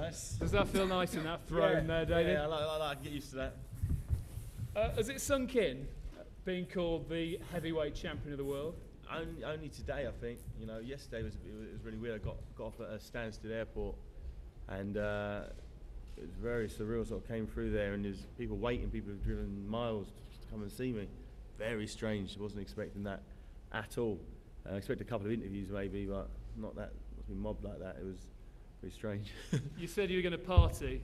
nice. Does that feel nice in that throne there, David? Yeah, I like to get used to that. Has it sunk in, being called the heavyweight champion of the world? Only today, I think. You know, yesterday was really weird. I got off at a Stansted airport, and it was very surreal. Sort of came through there, and there's people waiting. People have driven miles just to come and see me. Very strange. I wasn't expecting that at all. I expected a couple of interviews maybe, but not that. Not being mobbed like that. It was pretty strange. You said you were going to party.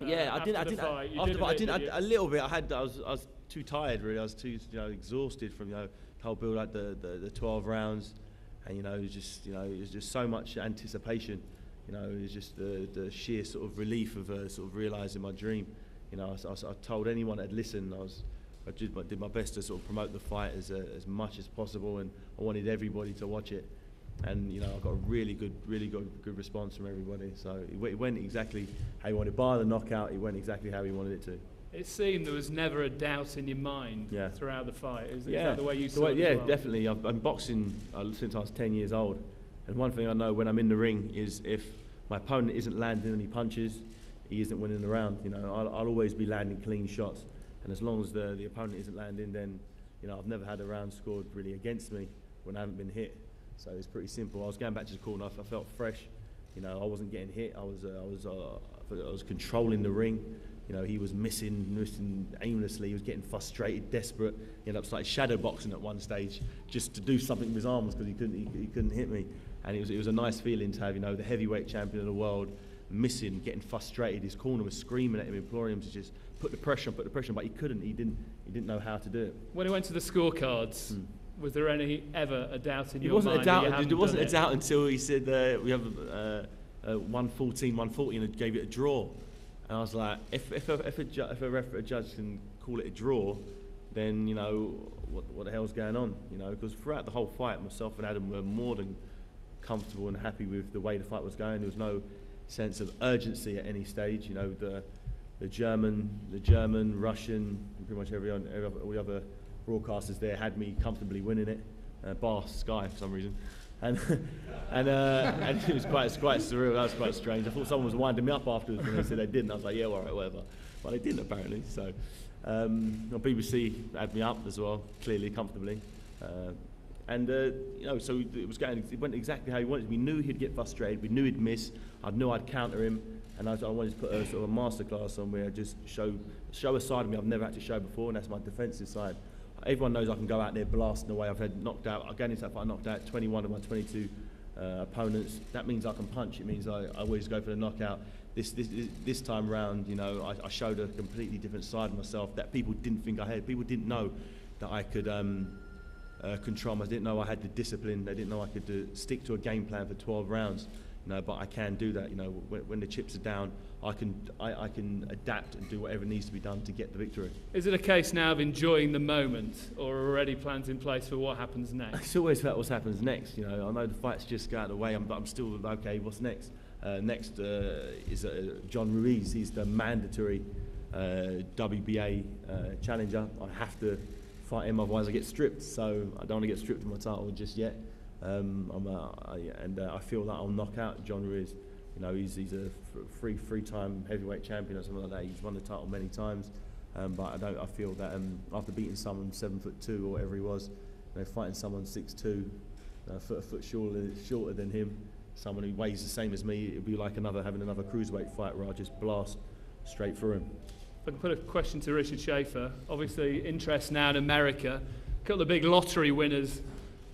Yeah, I did. After the fight. I did a little bit. I was too tired really. I was too exhausted from the whole build up, the 12 rounds, and it was just so much anticipation. It was just the sheer sort of relief of sort of realising my dream. I told anyone that'd listen. I did my best to sort of promote the fight as much as possible, and I wanted everybody to watch it. And I got a really good response from everybody. So it went exactly how he wanted. Bar the knockout, it went exactly how he wanted it to. It seemed there was never a doubt in your mind throughout the fight. Is that the way you saw it? Yeah, as well? Definitely. I've been boxing since I was 10 years old, and one thing I know when I'm in the ring is if my opponent isn't landing any punches, he isn't winning the round. I'll always be landing clean shots, and as long as the opponent isn't landing, then I've never had a round scored really against me when I haven't been hit. So it's pretty simple. I was going back to the corner. I felt fresh. I wasn't getting hit. I was controlling the ring. He was missing aimlessly. He was getting frustrated, desperate. He ended up like shadow boxing at one stage just to do something with his arms because he couldn't hit me. And it was a nice feeling to have the heavyweight champion of the world missing, getting frustrated. His corner was screaming at him, imploring him to just put the pressure on, but he couldn't. He didn't know how to do it. When he went to the scorecards. Was there ever a doubt in your mind? There wasn't a doubt until he said we have 114, 140 and gave it a draw. And I was like, if a judge can call it a draw, then what the hell's going on? Because throughout the whole fight, myself and Adam were more than comfortable and happy with the way the fight was going. There was no sense of urgency at any stage. The German, Russian, pretty much all the other broadcasters there had me comfortably winning it, bar Sky for some reason, and it was quite surreal. That was quite strange. I thought someone was winding me up afterwards when they said they didn't. I was like, yeah, all right, whatever. But they didn't apparently. So BBC had me up as well, clearly, comfortably, so it went exactly how he wanted. We knew he'd get frustrated. We knew he'd miss. I knew I'd counter him, and I wanted to put a sort of a masterclass on where I just show a side of me I've never had to show before, and that's my defensive side. Everyone knows I can go out there blasting away. I've had knocked out. Again, into that fight, I knocked out 21 of my 22 opponents. That means I can punch. It means I always go for the knockout. This time round, I showed a completely different side of myself that people didn't think I had. People didn't know that I could control myself. They didn't know I had the discipline. They didn't know I could stick to a game plan for 12 rounds. But I can do that. When the chips are down, I can adapt and do whatever needs to be done to get the victory. Is it a case now of enjoying the moment, or are already plans in place for what happens next? It's always about what happens next. I know the fight's just got out of the way, but I'm still okay. What's next? Next is John Ruiz. He's the mandatory WBA challenger. I have to fight him, otherwise I get stripped. So I don't want to get stripped of my title just yet. I feel that I'll knock out John Ruiz. He's a three-time heavyweight champion or something like that. He's won the title many times, but I feel that after beating someone 7'2" or whatever he was, fighting someone 6'2", a foot shorter than him, someone who weighs the same as me, it'd be like having another cruiserweight fight where I just blast straight through him. If I can put a question to Richard Schaefer. Obviously, interest now in America. A couple of big lottery winners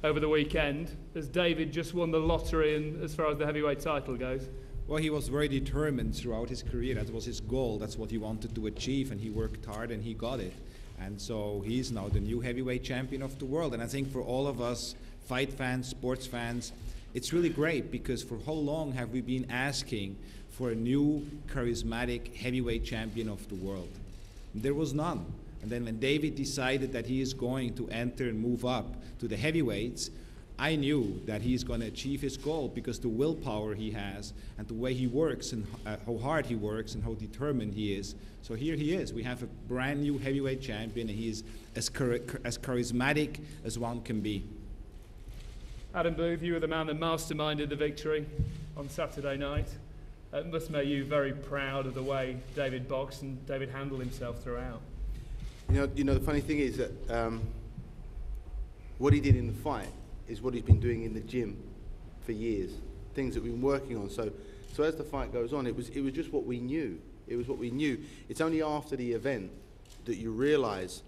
over the weekend. Has David just won the lottery as far as the heavyweight title goes? Well, he was very determined throughout his career. That was his goal. That's what he wanted to achieve, and he worked hard and he got it. And so he's now the new heavyweight champion of the world. And I think for all of us fight fans, sports fans, it's really great, because for how long have we been asking for a new charismatic heavyweight champion of the world? There was none. And then when David decided that he is going to enter and move up to the heavyweights, I knew that he's going to achieve his goal, because the willpower he has and the way he works and how hard he works and how determined he is. So here he is. We have a brand new heavyweight champion, and he is as charismatic as one can be. Adam Booth, you were the man that masterminded the victory on Saturday night. It must make you very proud of the way David boxed and David handled himself throughout. You know, the funny thing is that what he did in the fight is what he's been doing in the gym for years. Things that we've been working on. So as the fight goes on, it was just what we knew. It was what we knew. It's only after the event that you realise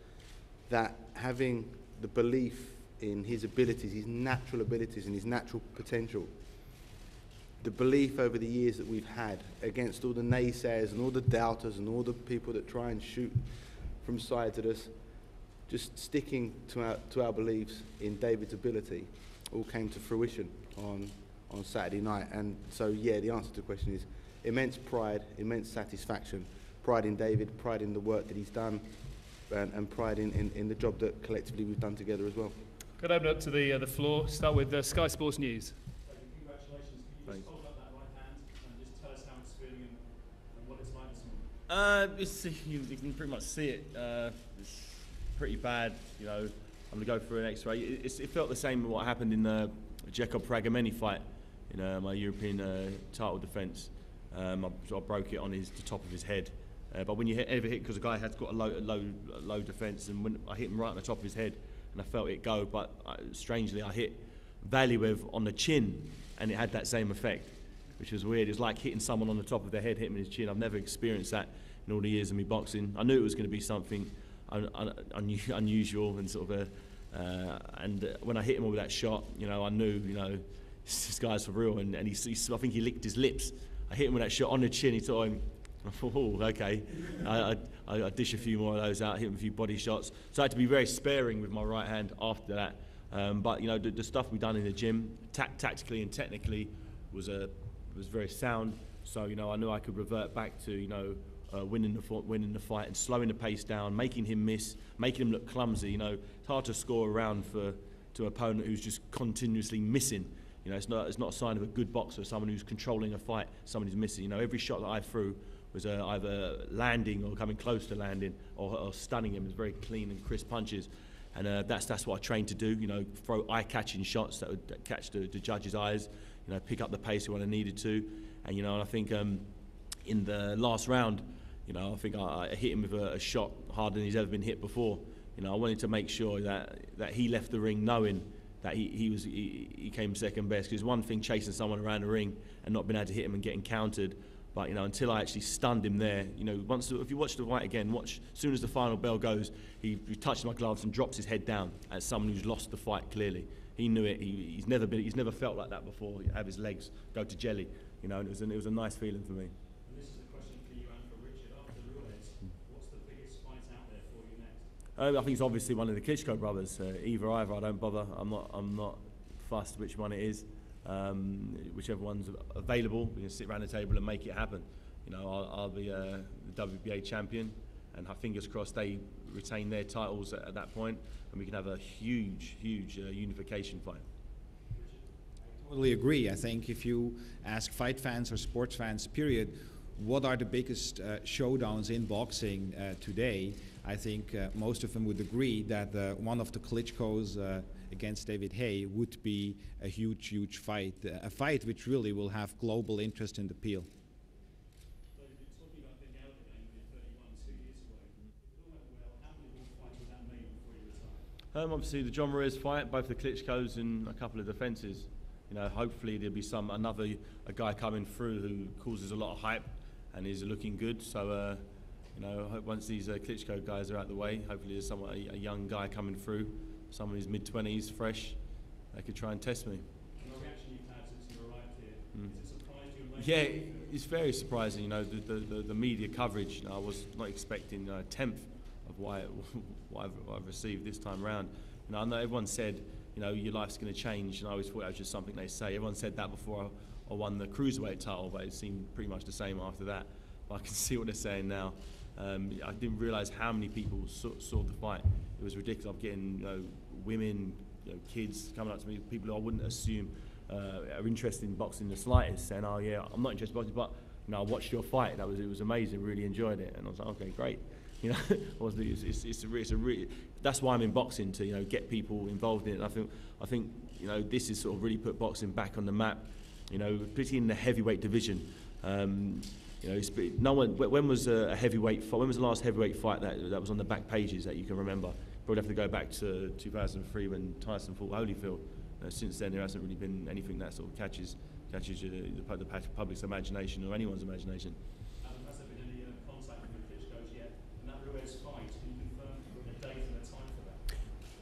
that having the belief in his abilities, his natural abilities and his natural potential, the belief over the years that we've had against all the naysayers and all the doubters and all the people that try and shoot from sides at us, just sticking to our beliefs in David's ability, all came to fruition on Saturday night. And so, yeah, the answer to the question is immense pride, immense satisfaction, pride in David, pride in the work that he's done, and pride in the job that collectively we've done together as well. Could I open up to the floor? Start with Sky Sports News. Congratulations. Can you just hold up that right hand and just tell us how it's feeling and what it's like this morning? You can pretty much see it. It's pretty bad, you know. I'm going to go for an X-ray. It felt the same with what happened in the Jacob Pragameni fight, in my European title defence. I broke it on the top of his head. But when you ever hit, because the guy has got a low defence, and when I hit him right on the top of his head, and I felt it go, but strangely I hit Valuev on the chin, and it had that same effect, which was weird. It was like hitting someone on the top of their head, hitting his chin. I've never experienced that in all the years of me boxing. I knew it was going to be something unusual and sort of and when I hit him with that shot, you know, I knew, you know, this guy's for real. And I think he licked his lips. I hit him with that shot on the chin. He thought, I thought, oh, okay. I dish a few more of those out, hit him a few body shots. So I had to be very sparing with my right hand after that. But you know, the stuff we done in the gym, tactically and technically, was very sound. So you know, I knew I could revert back to, you know, winning the fight and slowing the pace down, making him miss, making him look clumsy. You know, it's hard to score a round to an opponent who's just continuously missing. You know, it's not a sign of a good boxer. Someone who's controlling a fight, someone who's missing. You know, every shot that I threw was either landing or coming close to landing or stunning him. It was very clean and crisp punches. And that's what I trained to do, you know, throw eye-catching shots that would catch the judge's eyes, you know, pick up the pace when I needed to. And, you know, and I think in the last round, you know, I think I hit him with a shot harder than he's ever been hit before. You know, I wanted to make sure that he left the ring knowing that he came second best. Because one thing chasing someone around the ring and not being able to hit him and getting countered. But, you know, until I actually stunned him there, you know, if you watch the fight again, as soon as the final bell goes, he touches my gloves and drops his head down as someone who's lost the fight clearly. He knew it. He's never felt like that before. Have his legs go to jelly, you know, and it was a nice feeling for me. And this is a question for you and for Richard. After the Rules, what's the biggest fight out there for you next? I think it's obviously one of the Klitschko brothers. Either, I don't bother. I'm not fussed which one it is. Whichever one's available, we can sit around the table and make it happen. You know, I'll be the WBA champion, and fingers crossed they retain their titles at that point, and we can have a huge unification fight. I totally agree. I think if you ask fight fans or sports fans, period, what are the biggest showdowns in boxing today, I think most of them would agree that one of the Klitschko's against David Haye would be a huge fight, a fight which really will have global interest and appeal. So you've been talking about being out again with 31 2 years ago. If it all went well, how many more fights would that mean before you retire? Obviously the John Moraes fight, both the Klitschko's and a couple of defences. You know, hopefully there'll be a guy coming through who causes a lot of hype and is looking good. So you know, I hope once these Klitschko guys are out of the way, hopefully there's a young guy coming through, someone who's mid-20s, fresh, that could try and test me. And the reaction you've had since you arrived here, has it surprised you? And Yeah, it's very surprising. You know, the media coverage. You know, I was not expecting a tenth of what I've received this time round. You know, I know everyone said, you know, your life's going to change, and I always thought that was just something they say. Everyone said that before I won the cruiserweight title, but it seemed pretty much the same after that. But I can see what they're saying now. I didn't realise how many people saw the fight. It was ridiculous. I'm getting, you know, women, you know, kids coming up to me, people who I wouldn't assume are interested in boxing the slightest, saying, "Oh yeah, I'm not interested in boxing, but you know, I watched your fight. It was amazing. Really enjoyed it." And I was like, "Okay, great." You know, it's a really, that's why I'm in boxing, to, you know, get people involved in it. And I think you know, this has sort of really put boxing back on the map. You know, particularly in the heavyweight division. You know, no one. When was a heavyweight fight? When was the last heavyweight fight that was on the back pages that you can remember? Probably have to go back to 2003 when Tyson fought Holyfield. Since then, there hasn't really been anything that sort of catches the public's imagination or anyone's imagination. Has there been any contact with the Klitschko's yet? And that Ruiz fight, can you confirm a date and a time for that?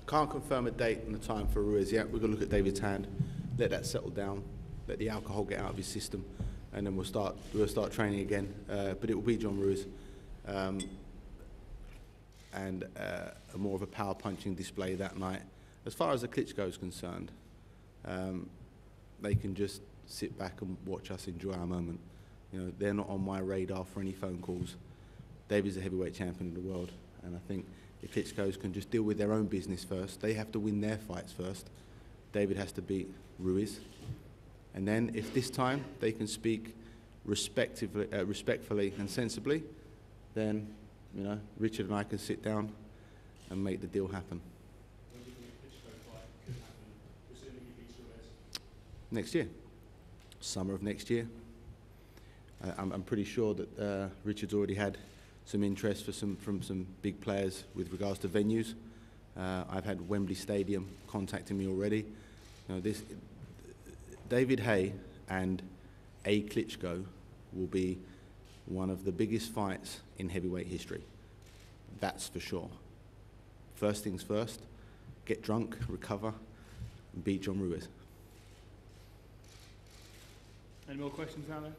Can't confirm a date and a time for Ruiz yet. We're going to look at David's hand, let that settle down, let the alcohol get out of his system, and then we'll start training again. But it will be John Ruiz, and a more of a power punching display that night. As far as the Klitschko is concerned, they can just sit back and watch us enjoy our moment. You know, they're not on my radar for any phone calls. David's a heavyweight champion of the world, and I think the Klitschko's can just deal with their own business first. They have to win their fights first. David has to beat Ruiz. And then if this time they can speak respectfully and sensibly, then, you know, Richard and I can sit down and make the deal happen. When do you think a Klitschko fight could happen, assuming he beats Ruiz? Next year, summer of next year. I'm pretty sure that Richard's already had some interest from some big players with regards to venues. I've had Wembley Stadium contacting me already. You know, David Haye and a Klitschko will be one of the biggest fights in heavyweight history. That's for sure. First things first, get drunk, recover, and beat John Ruiz. Any more questions out there?